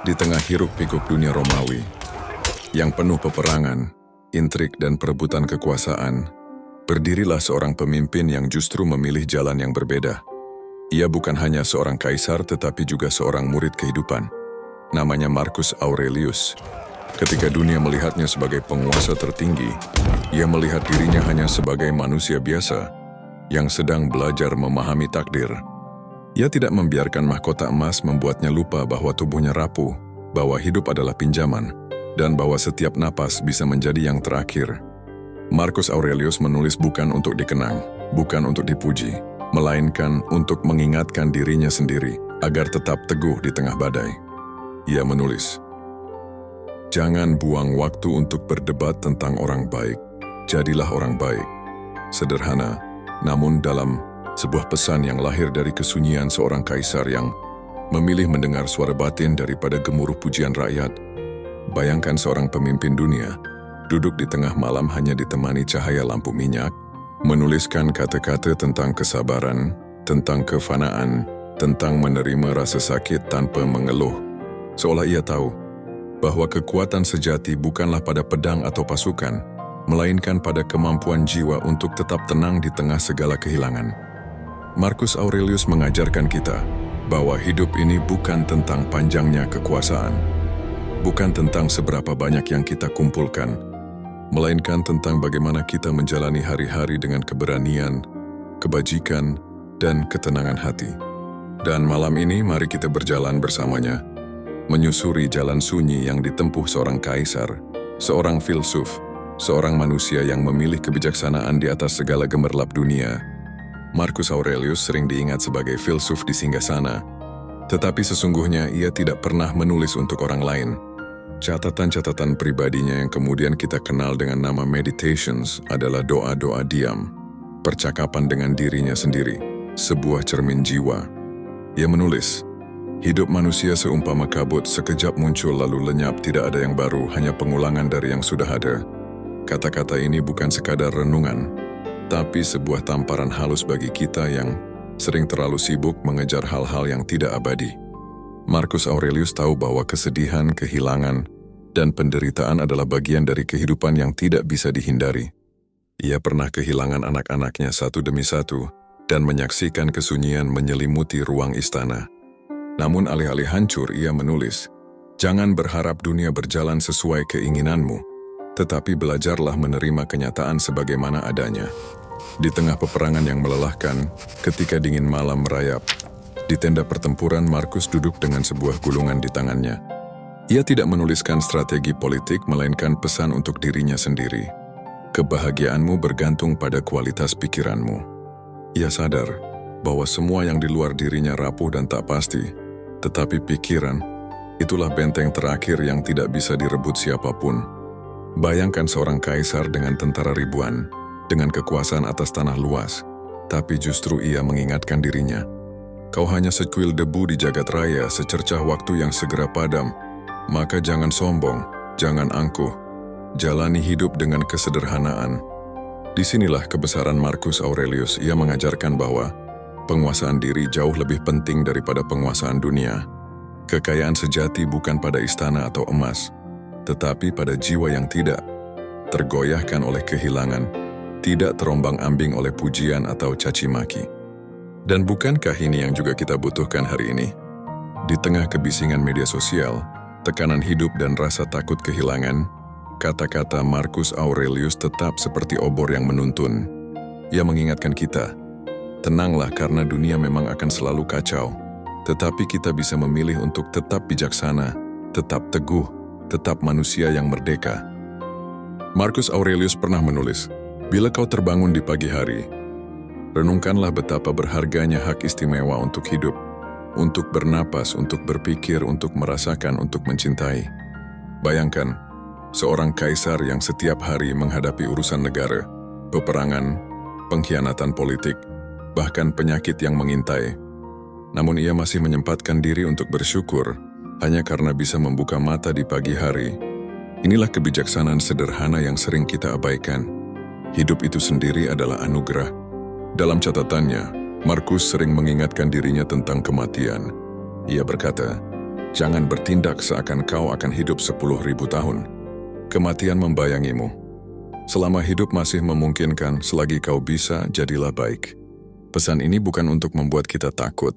Di tengah hiruk-pikuk dunia Romawi, yang penuh peperangan, intrik dan perebutan kekuasaan, berdirilah seorang pemimpin yang justru memilih jalan yang berbeda. Ia bukan hanya seorang kaisar tetapi juga seorang murid kehidupan. Namanya Marcus Aurelius. Ketika dunia melihatnya sebagai penguasa tertinggi, ia melihat dirinya hanya sebagai manusia biasa yang sedang belajar memahami takdir. Ia tidak membiarkan mahkota emas membuatnya lupa bahwa tubuhnya rapuh, bahwa hidup adalah pinjaman, dan bahwa setiap napas bisa menjadi yang terakhir. Marcus Aurelius menulis bukan untuk dikenang, bukan untuk dipuji, melainkan untuk mengingatkan dirinya sendiri agar tetap teguh di tengah badai. Ia menulis, "Jangan buang waktu untuk berdebat tentang orang baik, jadilah orang baik." Sederhana, namun dalam sebuah pesan yang lahir dari kesunyian seorang kaisar yang memilih mendengar suara batin daripada gemuruh pujian rakyat. Bayangkan seorang pemimpin dunia, duduk di tengah malam hanya ditemani cahaya lampu minyak, menuliskan kata-kata tentang kesabaran, tentang kefanaan, tentang menerima rasa sakit tanpa mengeluh. Seolah ia tahu bahwa kekuatan sejati bukanlah pada pedang atau pasukan, melainkan pada kemampuan jiwa untuk tetap tenang di tengah segala kehilangan. Marcus Aurelius mengajarkan kita bahwa hidup ini bukan tentang panjangnya kekuasaan, bukan tentang seberapa banyak yang kita kumpulkan, melainkan tentang bagaimana kita menjalani hari-hari dengan keberanian, kebajikan, dan ketenangan hati. Dan malam ini mari kita berjalan bersamanya, menyusuri jalan sunyi yang ditempuh seorang kaisar, seorang filsuf, seorang manusia yang memilih kebijaksanaan di atas segala gemerlap dunia. Marcus Aurelius sering diingat sebagai filsuf di singgasana, tetapi sesungguhnya ia tidak pernah menulis untuk orang lain. Catatan-catatan pribadinya yang kemudian kita kenal dengan nama Meditations adalah doa-doa diam, percakapan dengan dirinya sendiri, sebuah cermin jiwa. Ia menulis, "Hidup manusia seumpama kabut, sekejap muncul lalu lenyap, tidak ada yang baru, hanya pengulangan dari yang sudah ada." Kata-kata ini bukan sekadar renungan, tapi sebuah tamparan halus bagi kita yang sering terlalu sibuk mengejar hal-hal yang tidak abadi. Marcus Aurelius tahu bahwa kesedihan, kehilangan, dan penderitaan adalah bagian dari kehidupan yang tidak bisa dihindari. Ia pernah kehilangan anak-anaknya satu demi satu dan menyaksikan kesunyian menyelimuti ruang istana. Namun alih-alih hancur, ia menulis, "Jangan berharap dunia berjalan sesuai keinginanmu, tetapi belajarlah menerima kenyataan sebagaimana adanya." Di tengah peperangan yang melelahkan, ketika dingin malam merayap, di tenda pertempuran Marcus duduk dengan sebuah gulungan di tangannya. Ia tidak menuliskan strategi politik, melainkan pesan untuk dirinya sendiri. Kebahagiaanmu bergantung pada kualitas pikiranmu. Ia sadar bahwa semua yang di luar dirinya rapuh dan tak pasti, tetapi pikiran, itulah benteng terakhir yang tidak bisa direbut siapapun. Bayangkan seorang kaisar dengan tentara ribuan, dengan kekuasaan atas tanah luas, tapi justru ia mengingatkan dirinya, "Kau hanya sekuil debu di jagat raya, secercah waktu yang segera padam. Maka jangan sombong, jangan angkuh, jalani hidup dengan kesederhanaan." Disinilah kebesaran Marcus Aurelius. Ia mengajarkan bahwa penguasaan diri jauh lebih penting daripada penguasaan dunia. Kekayaan sejati bukan pada istana atau emas, tetapi pada jiwa yang tidak tergoyahkan oleh kehilangan, tidak terombang-ambing oleh pujian atau caci maki. Dan bukankah ini yang juga kita butuhkan hari ini? Di tengah kebisingan media sosial, tekanan hidup dan rasa takut kehilangan, kata-kata Marcus Aurelius tetap seperti obor yang menuntun. Ia mengingatkan kita, tenanglah karena dunia memang akan selalu kacau, tetapi kita bisa memilih untuk tetap bijaksana, tetap teguh, tetap manusia yang merdeka. Marcus Aurelius pernah menulis, "Bila kau terbangun di pagi hari, renungkanlah betapa berharganya hak istimewa untuk hidup, untuk bernapas, untuk berpikir, untuk merasakan, untuk mencintai." Bayangkan, seorang kaisar yang setiap hari menghadapi urusan negara, peperangan, pengkhianatan politik, bahkan penyakit yang mengintai. Namun ia masih menyempatkan diri untuk bersyukur, hanya karena bisa membuka mata di pagi hari. Inilah kebijaksanaan sederhana yang sering kita abaikan. Hidup itu sendiri adalah anugerah. Dalam catatannya, Marcus sering mengingatkan dirinya tentang kematian. Ia berkata, Jangan bertindak seakan kau akan hidup 10.000 tahun. Kematian membayangimu. Selama hidup masih memungkinkan, selagi kau bisa, jadilah baik. Pesan ini bukan untuk membuat kita takut,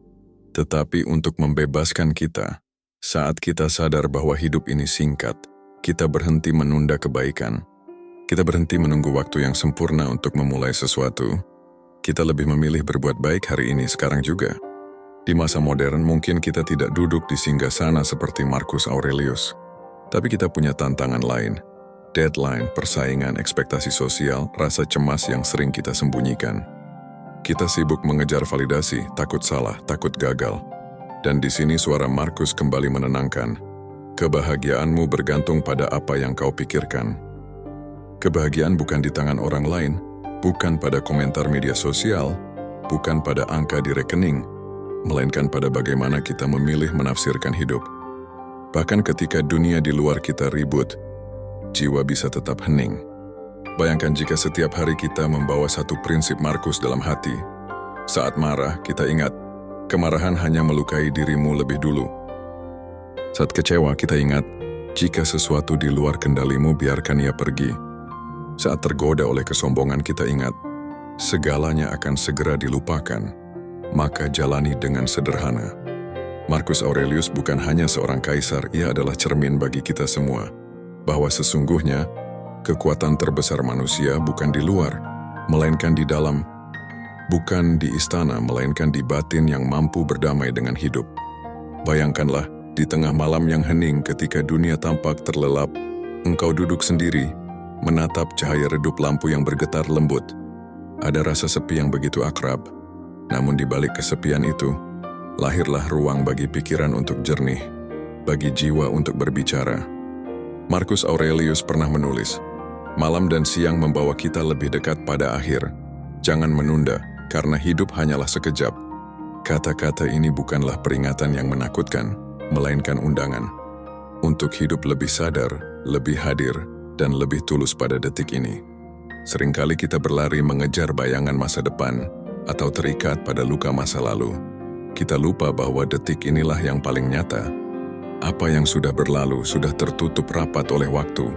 tetapi untuk membebaskan kita. Saat kita sadar bahwa hidup ini singkat, kita berhenti menunda kebaikan. Kita berhenti menunggu waktu yang sempurna untuk memulai sesuatu. Kita lebih memilih berbuat baik hari ini, sekarang juga. Di masa modern mungkin kita tidak duduk di singgasana seperti Marcus Aurelius. Tapi kita punya tantangan lain. Deadline, persaingan, ekspektasi sosial, rasa cemas yang sering kita sembunyikan. Kita sibuk mengejar validasi, takut salah, takut gagal. Dan di sini suara Marcus kembali menenangkan. Kebahagiaanmu bergantung pada apa yang kau pikirkan. Kebahagiaan bukan di tangan orang lain, bukan pada komentar media sosial, bukan pada angka di rekening, melainkan pada bagaimana kita memilih menafsirkan hidup. Bahkan ketika dunia di luar kita ribut, jiwa bisa tetap hening. Bayangkan jika setiap hari kita membawa satu prinsip Marcus dalam hati. Saat marah, kita ingat, kemarahan hanya melukai dirimu lebih dulu. Saat kecewa, kita ingat, jika sesuatu di luar kendalimu, biarkan ia pergi. Saat tergoda oleh kesombongan, kita ingat, segalanya akan segera dilupakan. Maka jalani dengan sederhana. Marcus Aurelius bukan hanya seorang kaisar, ia adalah cermin bagi kita semua. Bahwa sesungguhnya, kekuatan terbesar manusia bukan di luar, melainkan di dalam. Bukan di istana, melainkan di batin yang mampu berdamai dengan hidup. Bayangkanlah, di tengah malam yang hening ketika dunia tampak terlelap, engkau duduk sendiri, menatap cahaya redup lampu yang bergetar lembut. Ada rasa sepi yang begitu akrab. Namun di balik kesepian itu, lahirlah ruang bagi pikiran untuk jernih, bagi jiwa untuk berbicara. Marcus Aurelius pernah menulis, malam dan siang membawa kita lebih dekat pada akhir. Jangan menunda, karena hidup hanyalah sekejap. Kata-kata ini bukanlah peringatan yang menakutkan, melainkan undangan. Untuk hidup lebih sadar, lebih hadir, dan lebih tulus pada detik ini. Seringkali kita berlari mengejar bayangan masa depan, atau terikat pada luka masa lalu. Kita lupa bahwa detik inilah yang paling nyata. Apa yang sudah berlalu sudah tertutup rapat oleh waktu.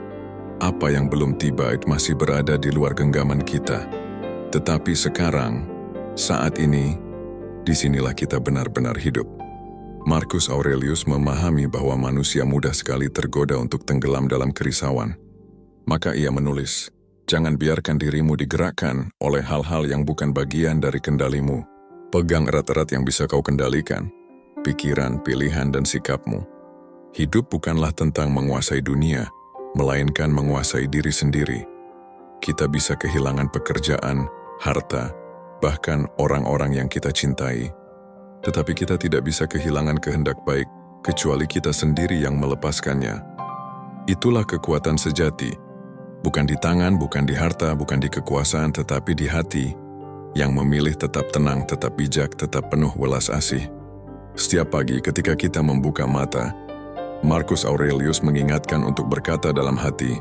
Apa yang belum tiba masih berada di luar genggaman kita. Tetapi sekarang, saat ini, disinilah kita benar-benar hidup. Marcus Aurelius memahami bahwa manusia mudah sekali tergoda untuk tenggelam dalam kerisauan. Maka ia menulis, jangan biarkan dirimu digerakkan oleh hal-hal yang bukan bagian dari kendalimu. Pegang erat-erat yang bisa kau kendalikan, pikiran, pilihan, dan sikapmu. Hidup bukanlah tentang menguasai dunia, melainkan menguasai diri sendiri. Kita bisa kehilangan pekerjaan, harta, bahkan orang-orang yang kita cintai. Tetapi kita tidak bisa kehilangan kehendak baik, kecuali kita sendiri yang melepaskannya. Itulah kekuatan sejati. Bukan di tangan, bukan di harta, bukan di kekuasaan, tetapi di hati, yang memilih tetap tenang, tetap bijak, tetap penuh welas asih. Setiap pagi ketika kita membuka mata, Marcus Aurelius mengingatkan untuk berkata dalam hati,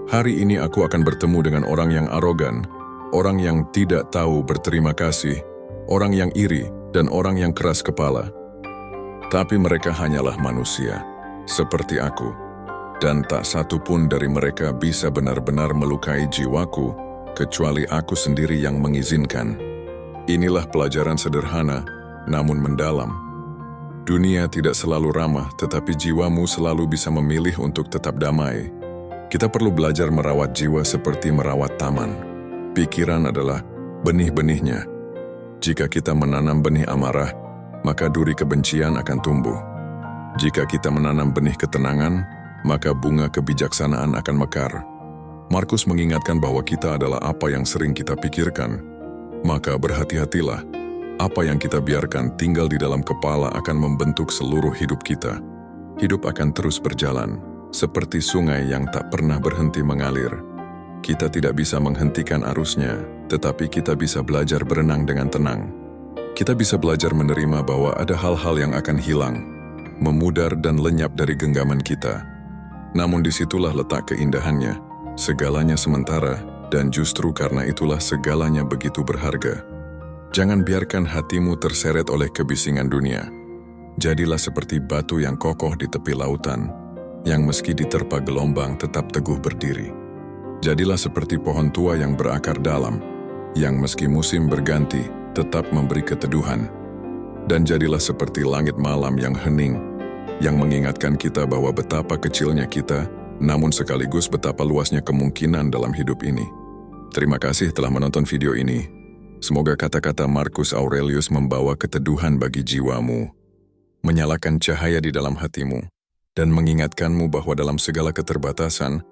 hari ini aku akan bertemu dengan orang yang arogan, orang yang tidak tahu berterima kasih, orang yang iri, dan orang yang keras kepala. Tapi mereka hanyalah manusia, seperti aku. Dan tak satu pun dari mereka bisa benar-benar melukai jiwaku, kecuali aku sendiri yang mengizinkan. Inilah pelajaran sederhana, namun mendalam. Dunia tidak selalu ramah, tetapi jiwamu selalu bisa memilih untuk tetap damai. Kita perlu belajar merawat jiwa seperti merawat taman. Pikiran adalah benih-benihnya. Jika kita menanam benih amarah, maka duri kebencian akan tumbuh. Jika kita menanam benih ketenangan, maka bunga kebijaksanaan akan mekar. Marcus mengingatkan bahwa kita adalah apa yang sering kita pikirkan. Maka berhati-hatilah, apa yang kita biarkan tinggal di dalam kepala akan membentuk seluruh hidup kita. Hidup akan terus berjalan, seperti sungai yang tak pernah berhenti mengalir. Kita tidak bisa menghentikan arusnya, tetapi kita bisa belajar berenang dengan tenang. Kita bisa belajar menerima bahwa ada hal-hal yang akan hilang, memudar dan lenyap dari genggaman kita. Namun disitulah letak keindahannya, segalanya sementara, dan justru karena itulah segalanya begitu berharga. Jangan biarkan hatimu terseret oleh kebisingan dunia. Jadilah seperti batu yang kokoh di tepi lautan, yang meski diterpa gelombang tetap teguh berdiri. Jadilah seperti pohon tua yang berakar dalam, yang meski musim berganti tetap memberi keteduhan. Dan jadilah seperti langit malam yang hening, yang mengingatkan kita bahwa betapa kecilnya kita, namun sekaligus betapa luasnya kemungkinan dalam hidup ini. Terima kasih telah menonton video ini. Semoga kata-kata Marcus Aurelius membawa keteduhan bagi jiwamu, menyalakan cahaya di dalam hatimu, dan mengingatkanmu bahwa dalam segala keterbatasan,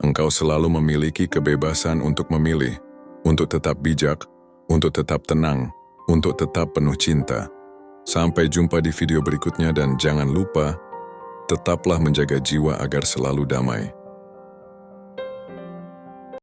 engkau selalu memiliki kebebasan untuk memilih, untuk tetap bijak, untuk tetap tenang, untuk tetap penuh cinta. Sampai jumpa di video berikutnya dan jangan lupa, tetaplah menjaga jiwa agar selalu damai.